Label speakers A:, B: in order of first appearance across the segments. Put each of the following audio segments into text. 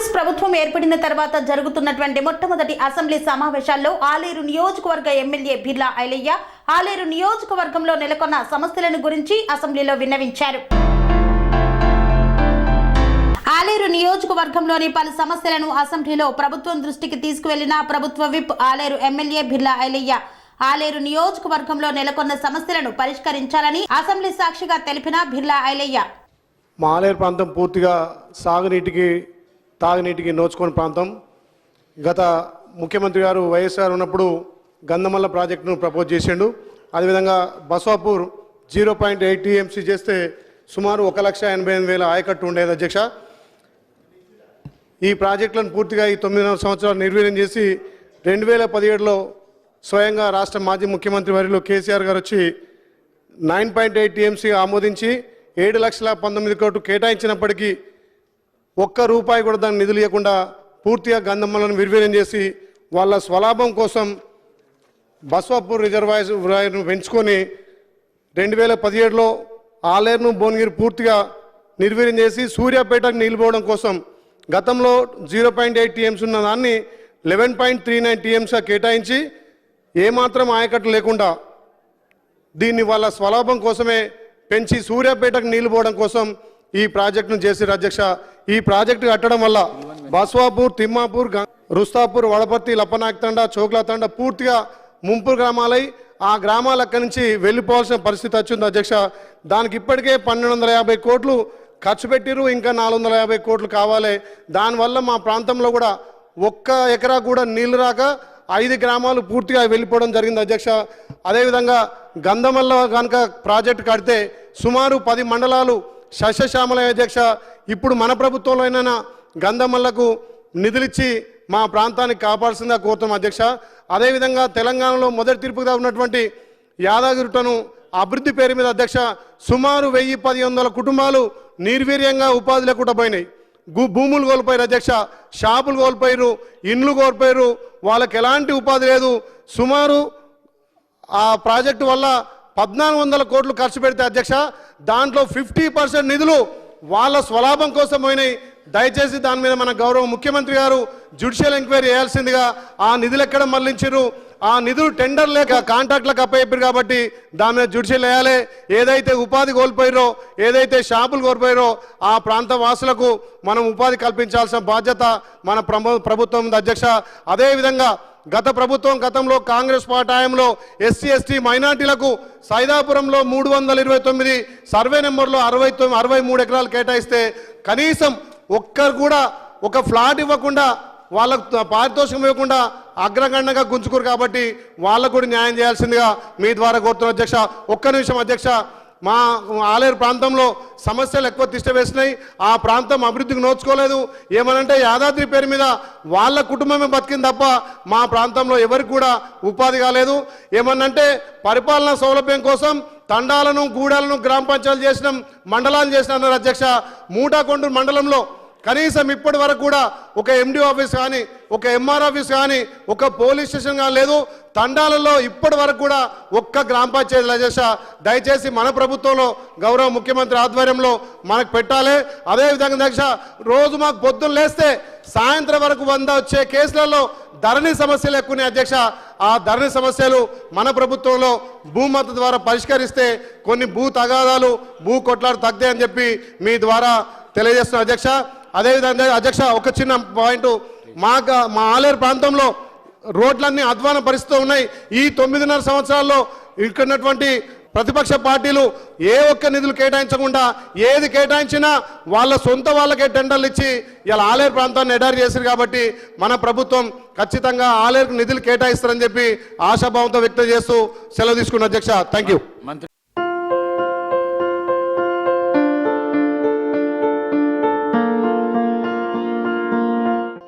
A: కాంగ్రెస్ ప్రభుత్వం ఏర్పడిన తర్వాత జరుగుతున్నటువంటి మొట్టమొదటి అసెంబ్లీ సమావేశాల్లో ఆలేరు నియోజకవర్గ ఎమ్మెల్యే బిర్లా ఐలయ్య ఆలేరు నియోజకవర్గంలో నెలకొన్న సమస్యలను గురించి అసెంబ్లీలో విన్నవించారు. ఆలేరు నియోజకవర్గంలోని పలు సమస్యలను అసెంబ్లీలో ప్రభుత్వం దృష్టికి తీసుకువెళ్లిన ప్రభుత్వ విప్ ఆలేరు ఎమ్మెల్యే బిర్లా ఐలయ్య ఆలేరు నియోజకవర్గంలో నెలకొన్న సమస్యలను పరిష్కరించాలని అసెంబ్లీ సాక్షిగా తెలిపిన బిర్లా ఐలయ్య,
B: మా ఆలేరు ప్రాంతం పూర్తిగా సాగునీటికి తాగునీటికి నోచుకోని ప్రాంతం. గత ముఖ్యమంత్రి గారు వైఎస్ఆర్ ఉన్నప్పుడు గంధమల్ల ప్రాజెక్టును ప్రపోజ్ చేసిండు. అదేవిధంగా బస్వాపూర్ 0.8 TMC చేస్తే సుమారు 1,88,000 ఆయకట్టు ఉండేది అధ్యక్ష. ఈ ప్రాజెక్టులను పూర్తిగా ఈ 9 సంవత్సరాలు నిర్వీర్యం చేసి 2017లో స్వయంగా రాష్ట్ర మాజీ ముఖ్యమంత్రి వర్యులు కేసీఆర్ గారు వచ్చి 9.8 TMC ఆమోదించి 7,19,000 కోట్లు కేటాయించినప్పటికీ ఒక్క రూపాయి కూడా దాన్ని నిధులు ఇవ్వకుండా పూర్తిగా గంధమల్లను నిర్వీర్యం చేసి వాళ్ళ స్వలాభం కోసం బస్వాపూర్ రిజర్వాయర్ను పెంచుకొని 2017లో ఆలేరును భువనగిరి పూర్తిగా నిర్వీర్యం చేసి సూర్యాపేటకు నిలిపోవడం కోసం గతంలో 0.8 TMC ఉన్న దాన్ని 11.39 TMC కేటాయించి ఏమాత్రం ఆయకట్టు లేకుండా దీన్ని వాళ్ళ స్వలాభం కోసమే పెంచి సూర్యాపేటకు నిలిపోవడం కోసం ఈ ప్రాజెక్టును చేసారు అధ్యక్ష. ఈ ప్రాజెక్టు కట్టడం వల్ల బస్వాపూర్, తిమ్మాపూర్, రుస్తాపూర్, వడపర్తి, లప్పనాయకతండ, చోక్లాతండ పూర్తిగా ముంపు గ్రామాలై ఆ గ్రామాల అక్కడి నుంచి వెళ్ళిపోవాల్సిన పరిస్థితి వచ్చింది అధ్యక్ష. దానికి ఇప్పటికే 1,250 కోట్లు ఖర్చు పెట్టిరు, ఇంకా 450 కోట్లు కావాలి. దానివల్ల మా ప్రాంతంలో కూడా ఒక్క ఎకరా కూడా నీళ్లు రాక 5 గ్రామాలు పూర్తిగా వెళ్ళిపోవడం జరిగింది అధ్యక్ష. అదేవిధంగా గంధమల్ల కనుక ప్రాజెక్టు కడితే సుమారు 10 మండలాలు సస్యశ్యామల అధ్యక్ష. ఇప్పుడు మన ప్రభుత్వంలో అయినా గంధమల్లకు నిధులిచ్చి మా ప్రాంతానికి కాపాడాల్సిందిగా కోరుతాం అధ్యక్ష. అదేవిధంగా తెలంగాణలో మొదటి తీర్పుగా ఉన్నటువంటి యాదగిరిగుట్టను అభివృద్ధి పేరు మీద అధ్యక్ష సుమారు 1,000-1,100 కుటుంబాలు నిర్వీర్యంగా ఉపాధి లేకుండా పోయినాయి. భూములు కోల్పోయారు అధ్యక్ష, షాపులు కోల్పోయారు, ఇండ్లు కోల్పోయారు, వాళ్ళకి ఎలాంటి ఉపాధి లేదు. సుమారు ఆ ప్రాజెక్టు వల్ల 1,400 కోట్లు ఖర్చు పెడితే అధ్యక్ష దాంట్లో 50% నిధులు వాళ్ళ స్వలాభం కోసం పోయినాయి. దయచేసి దాని మీద మన గౌరవ ముఖ్యమంత్రి గారు జ్యుడిషియల్ ఎంక్వైరీ చేయాల్సిందిగా. ఆ నిధులు ఎక్కడ మళ్లించారు, ఆ నిధులు టెండర్ లేక కాంట్రాక్ట్లకు అప్పయ్యారు కాబట్టి దాని మీద జ్యుడిషియల్ వేయాలి. ఏదైతే ఉపాధి కోల్పోయారో, ఏదైతే షాపులు కోల్పోయారో ఆ ప్రాంత వాసులకు మనం ఉపాధి కల్పించాల్సిన బాధ్యత మన ప్రభుత్వం ఉంది అధ్యక్ష. అదేవిధంగా గత ప్రభుత్వం గతంలో కాంగ్రెస్ పార్టీ హయాంలో SC ST మైనార్టీలకు సైదాపురంలో 329 సర్వే నెంబర్లో 63 ఎకరాలు కేటాయిస్తే కనీసం ఒక్కరు కూడా ఒక ఫ్లాట్ ఇవ్వకుండా వాళ్ళకు పారితోషికం ఇవ్వకుండా అగ్రగణ్యంగా గుంజుకోరు కాబట్టి వాళ్ళకు కూడా న్యాయం చేయాల్సిందిగా మీ ద్వారా కోరుతున్న అధ్యక్ష. ఒక్క నిమిషం అధ్యక్ష, మా ఆలేరు ప్రాంతంలో సమస్యలు ఎక్కువ తిష్టవేసినాయి. ఆ ప్రాంతం అభివృద్ధికి నోచుకోలేదు. ఏమనంటే యాదాద్రి పేరు మీద వాళ్ళ కుటుంబమే బతికింది తప్ప మా ప్రాంతంలో ఎవరికి కూడా ఉపాధి కాలేదు. ఏమనంటే పరిపాలనా సౌలభ్యం కోసం తండాలను, గూడాలను గ్రామ పంచాయతీలు చేసినాం, మండలాలు చేసిన అన్నారు అధ్యక్ష. మూటాకొండూరు మండలంలో కనీసం ఇప్పటి వరకు కూడా ఒక MD ఆఫీస్ కానీ, ఒక MR ఆఫీస్ కానీ, ఒక పోలీస్ స్టేషన్ కానీ లేదు. తండాలలో ఇప్పటి వరకు కూడా ఒక్క గ్రామ పంచాయతీ అధ్యక్ష. దయచేసి మన ప్రభుత్వంలో గౌరవ ముఖ్యమంత్రి ఆధ్వర్యంలో మనకు పెట్టాలి. అదేవిధంగా అధ్యక్ష రోజు మాకు పొద్దున్న లేస్తే సాయంత్రం వరకు 100 వచ్చే కేసులలో ధరణి సమస్యలు ఎక్కువనే అధ్యక్ష. ఆ ధరణి సమస్యలు మన ప్రభుత్వంలో భూమత ద్వారా పరిష్కరిస్తే కొన్ని భూ తగాదాలు, భూ కొట్లాడు తగ్గుతాయని చెప్పి మీ ద్వారా తెలియజేస్తున్న అధ్యక్ష. అదేవిధంగా అధ్యక్ష ఒక చిన్న పాయింట్, మా ఆలేరు ప్రాంతంలో రోడ్లన్నీ అధ్వాన పరిస్థితిలో ఉన్నాయి. ఈ 9.5 సంవత్సరాల్లో ఇక్కడున్నటువంటి ప్రతిపక్ష పార్టీలు ఏ ఒక్క నిధులు కేటాయించకుండా ఏది కేటాయించినా వాళ్ళ సొంత వాళ్ళకే టెండర్లు ఇచ్చి ఇలా ఆలేరు ప్రాంతాన్ని ఎడారి చేశారు. కాబట్టి మన ప్రభుత్వం ఖచ్చితంగా ఆలేరుకు నిధులు కేటాయిస్తారని చెప్పి ఆశాభావంతో వ్యక్తం చేస్తూ సెలవు తీసుకున్న అధ్యక్ష. Thank you.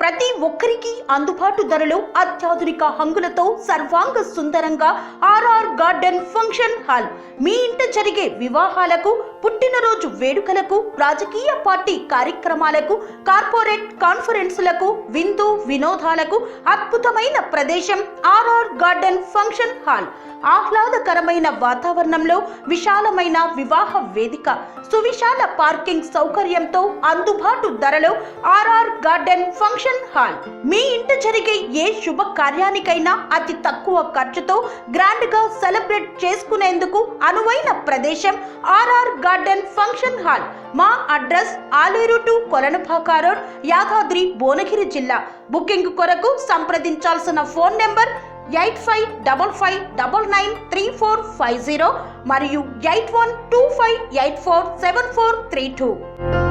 A: ప్రతి ఒక్కరికి అందుబాటు ధరలో అత్యాధునిక హంగులతో సర్వాంగ సుందరంగా ఆర్ఆర్ గార్డెన్ ఫంక్షన్ హాల్ మీ ఇంట జరిగే వివాహాలకు, పుట్టినరోజు వేడుకలకు, రాజకీయ పార్టీ కార్యక్రమాలకు, కార్పొరేట్ కాన్ఫరెన్సులకు, విందు వినోదాలకు అద్భుతమైన ప్రదేశం ఆర్ఆర్ గార్డెన్ ఫంక్షన్ హాల్. ఆహ్లాదకరమైన వాతావరణంలో విశాలమైన వివాహ వేదిక, సువిశాల పార్కింగ్ సౌకర్యంతో అందుబాటు ధరలో ఆర్ఆర్ గార్డెన్ ఫంక్షన్ హాల్. మీ ఇంట జరిగే ఏ శుభ కార్యానికైనా అతి తక్కువ ఖర్చుతో గ్రాండ్ గా సెలబ్రేట్ చేసుకునేందుకు అనువైన ప్రదేశం ఆర్ఆర్ గార్డెన్ ఫంక్షన్ హాల్. మా address Aleru to Kolanupaka road, Yadadri Bhuvanagiri జిల్లా. బుకింగ్ కొరకు సంప్రదించాల్సిన ఫోన్ నెంబర్ 8555993450 మరియు 8125847432.